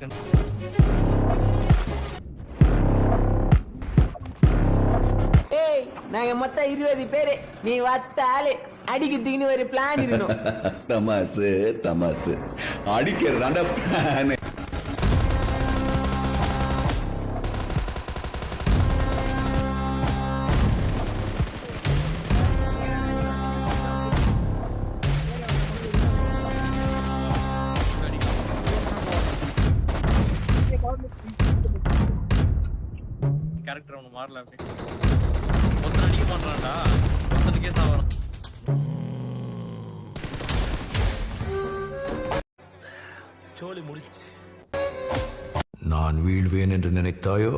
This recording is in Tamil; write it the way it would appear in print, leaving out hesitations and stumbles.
ஆக்ஷன். ஏய் நாங்க மொத்தம் 20 பேரு, நீ வத்தாலே அடிக்கிறதுக்குன்னு ஒரு பிளான் இருக்கணும். தமாசு தமாசு அடிக்கிறதாண்ட பிளான். கேரக்டர் அவனு மாறல அப்படி ஒருத்தன் அடிக்க மாட்டான்டா, ஒருத்தனுக்கே சாவரம். சோலி முடிச்சு. நான் வீழ்வேன் என்று நினைத்தாயோ?